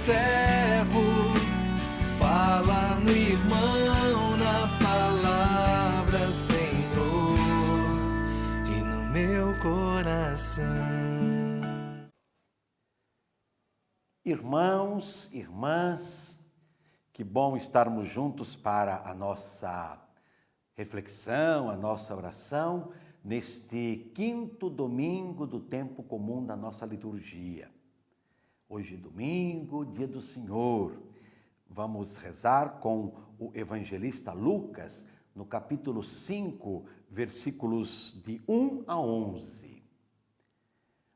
servo, fala no irmão, na palavra, Senhor, e no meu coração. Irmãos, irmãs, que bom estarmos juntos para a nossa reflexão, a nossa oração, neste quinto domingo do tempo comum da nossa liturgia. Hoje, domingo, dia do Senhor. Vamos rezar com o evangelista Lucas, no capítulo 5, versículos de 1 a 11.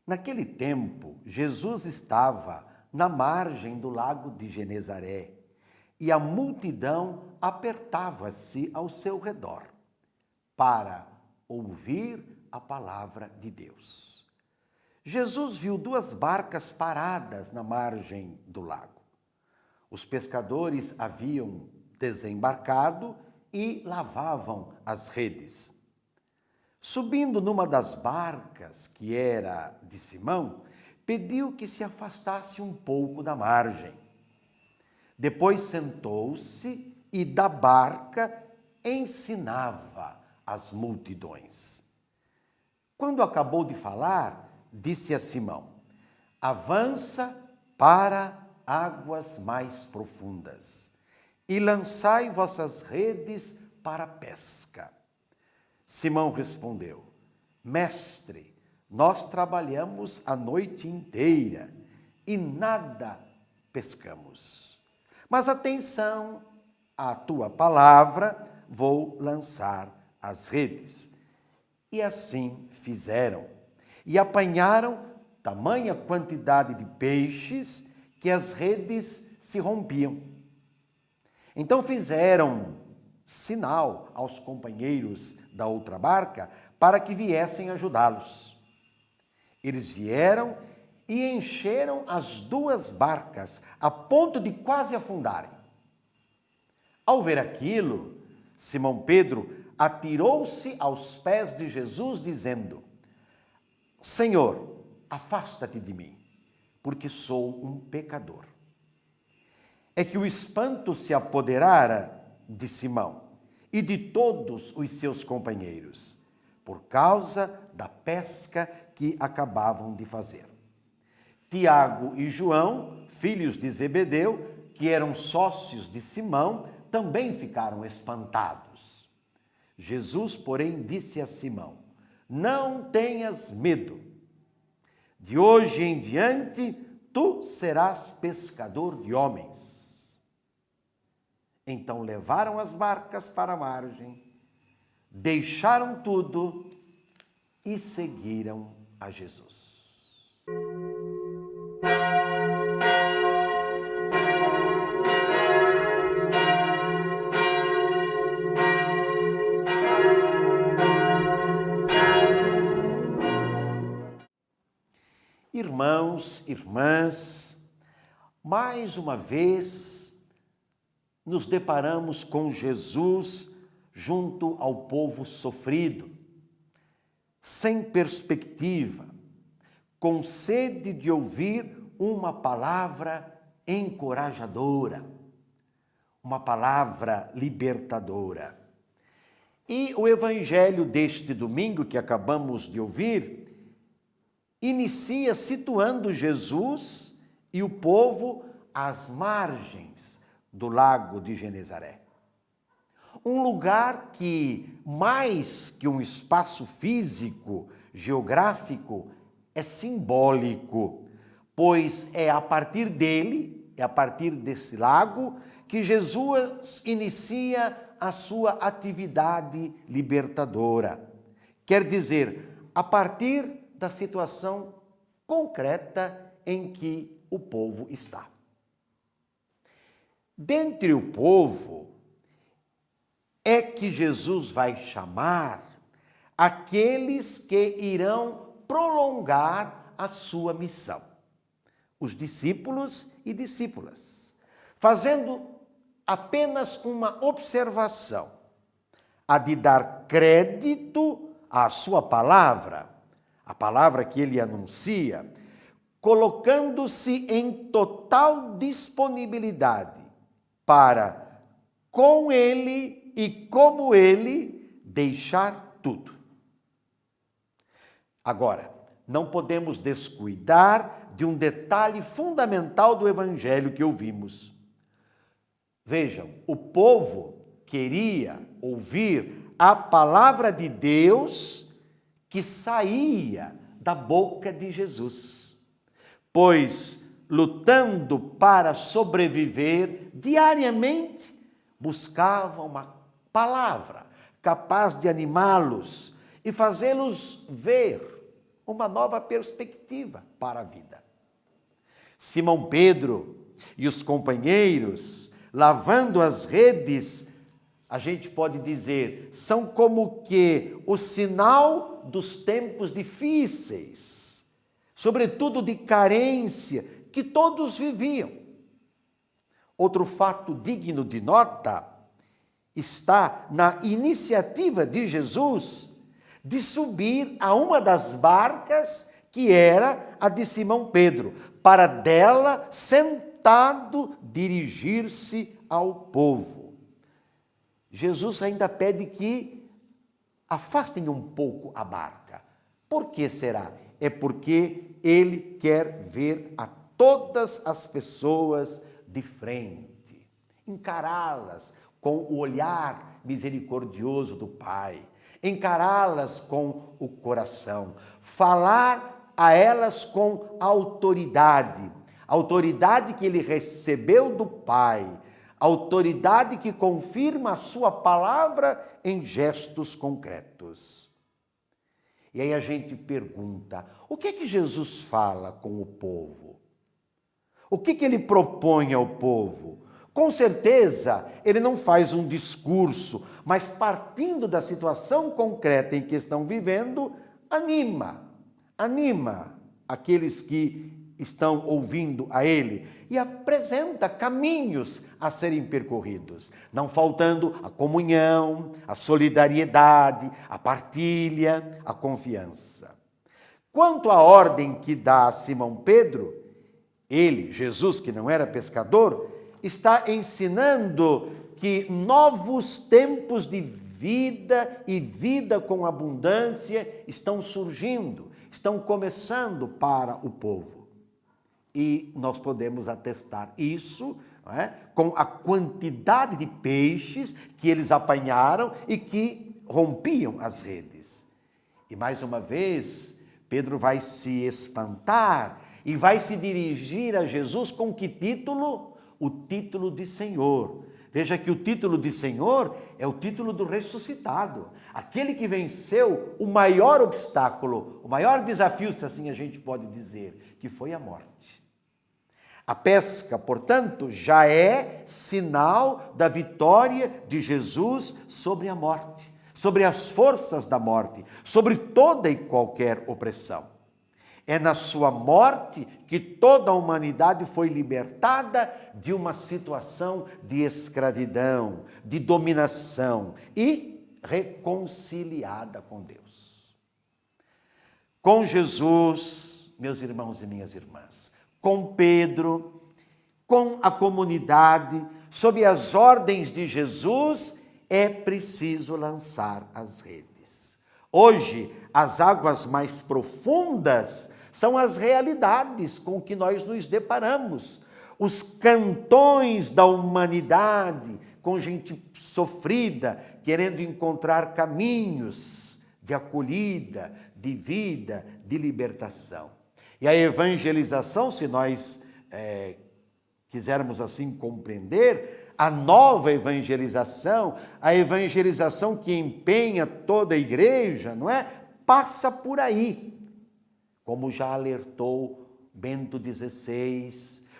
Naquele tempo, Jesus estava na margem do lago de Genezaré, e a multidão apertava-se ao seu redor para ouvir a palavra de Deus. Jesus viu duas barcas paradas na margem do lago. Os pescadores haviam desembarcado e lavavam as redes. Subindo numa das barcas, que era de Simão, pediu que se afastasse um pouco da margem. Depois sentou-se e da barca ensinava as multidões. Quando acabou de falar, disse a Simão: avança para águas mais profundas e lançai vossas redes para a pesca. Simão respondeu: Mestre, nós trabalhamos a noite inteira e nada pescamos. Mas atenção, à tua palavra vou lançar as redes. E assim fizeram. E apanharam tamanha quantidade de peixes que as redes se rompiam. Então fizeram sinal aos companheiros da outra barca para que viessem ajudá-los. Eles vieram e encheram as duas barcas a ponto de quase afundarem. Ao ver aquilo, Simão Pedro atirou-se aos pés de Jesus, dizendo: Senhor, afasta-te de mim, porque sou um pecador. É que o espanto se apoderara de Simão e de todos os seus companheiros, por causa da pesca que acabavam de fazer. Tiago e João, filhos de Zebedeu, que eram sócios de Simão, também ficaram espantados. Jesus, porém, disse a Simão: não tenhas medo. De hoje em diante, tu serás pescador de homens. Então levaram as barcas para a margem, deixaram tudo e seguiram a Jesus. Irmãos, irmãs, mais uma vez nos deparamos com Jesus junto ao povo sofrido, sem perspectiva, com sede de ouvir uma palavra encorajadora, uma palavra libertadora. E o evangelho deste domingo que acabamos de ouvir inicia situando Jesus e o povo às margens do lago de Genezaré. Um lugar que, mais que um espaço físico, geográfico, é simbólico, pois é a partir dele, é a partir desse lago, que Jesus inicia a sua atividade libertadora. Quer dizer, a partir da situação concreta em que o povo está. Dentre o povo é que Jesus vai chamar aqueles que irão prolongar a sua missão, os discípulos e discípulas, fazendo apenas uma observação, a de dar crédito à sua palavra, a palavra que ele anuncia, colocando-se em total disponibilidade para, com ele e como ele, deixar tudo. Agora, não podemos descuidar de um detalhe fundamental do evangelho que ouvimos. Vejam, o povo queria ouvir a palavra de Deus que saía da boca de Jesus, pois, lutando para sobreviver diariamente, buscavam uma palavra capaz de animá-los e fazê-los ver uma nova perspectiva para a vida. Simão Pedro e os companheiros, lavando as redes, a gente pode dizer, são como que o sinal dos tempos difíceis, sobretudo de carência, que todos viviam. Outro fato digno de nota está na iniciativa de Jesus de subir a uma das barcas que era a de Simão Pedro, para dela, sentado, dirigir-se ao povo. Jesus ainda pede que afastem um pouco a barca. Por que será? É porque ele quer ver a todas as pessoas de frente, encará-las com o olhar misericordioso do Pai, encará-las com o coração, falar a elas com autoridade, autoridade que ele recebeu do Pai, autoridade que confirma a sua palavra em gestos concretos. E aí a gente pergunta, o que é que Jesus fala com o povo? O que ele propõe ao povo? Com certeza, ele não faz um discurso, mas partindo da situação concreta em que estão vivendo, anima aqueles que estão ouvindo a ele e apresenta caminhos a serem percorridos, não faltando a comunhão, a solidariedade, a partilha, a confiança. Quanto à ordem que dá a Simão Pedro, ele, Jesus, que não era pescador, está ensinando que novos tempos de vida e vida com abundância estão surgindo, estão começando para o povo. E nós podemos atestar isso, não é? Com a quantidade de peixes que eles apanharam e que rompiam as redes. E mais uma vez, Pedro vai se espantar e vai se dirigir a Jesus com que título? O título de Senhor. Veja que o título de Senhor é o título do ressuscitado, aquele que venceu o maior obstáculo, o maior desafio, se assim a gente pode dizer, que foi a morte. A pesca, portanto, já é sinal da vitória de Jesus sobre a morte, sobre as forças da morte, sobre toda e qualquer opressão. É na sua morte que toda a humanidade foi libertada de uma situação de escravidão, de dominação e reconciliada com Deus. Com Jesus, meus irmãos e minhas irmãs, com Pedro, com a comunidade, sob as ordens de Jesus, é preciso lançar as redes. Hoje, as águas mais profundas são as realidades com que nós nos deparamos. Os cantões da humanidade, com gente sofrida, querendo encontrar caminhos de acolhida, de vida, de libertação. E a evangelização, se nós quisermos assim compreender, a nova evangelização, a evangelização que empenha toda a igreja, não é? Passa por aí. Como já alertou Bento XVI,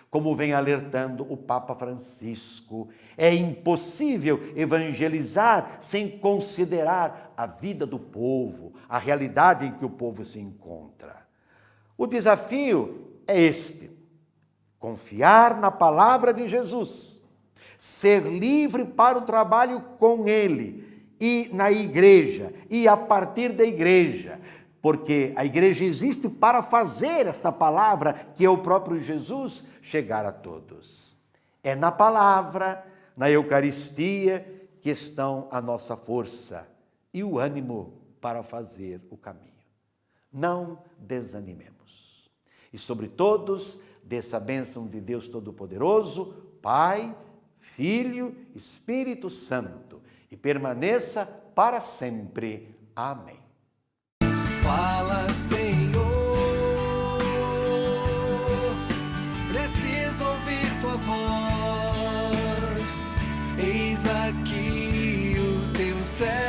como vem alertando o Papa Francisco, é impossível evangelizar sem considerar a vida do povo, a realidade em que o povo se encontra. O desafio é este: confiar na palavra de Jesus, ser livre para o trabalho com ele e na igreja, e a partir da igreja, porque a igreja existe para fazer esta palavra, que é o próprio Jesus, chegar a todos. É na palavra, na Eucaristia, que estão a nossa força e o ânimo para fazer o caminho. Não desanimemos. E sobre todos, dessa bênção de Deus Todo-Poderoso, Pai, Filho, Espírito Santo, e permaneça para sempre. Amém. Fala, Senhor, preciso ouvir tua voz. Eis aqui o teu servo.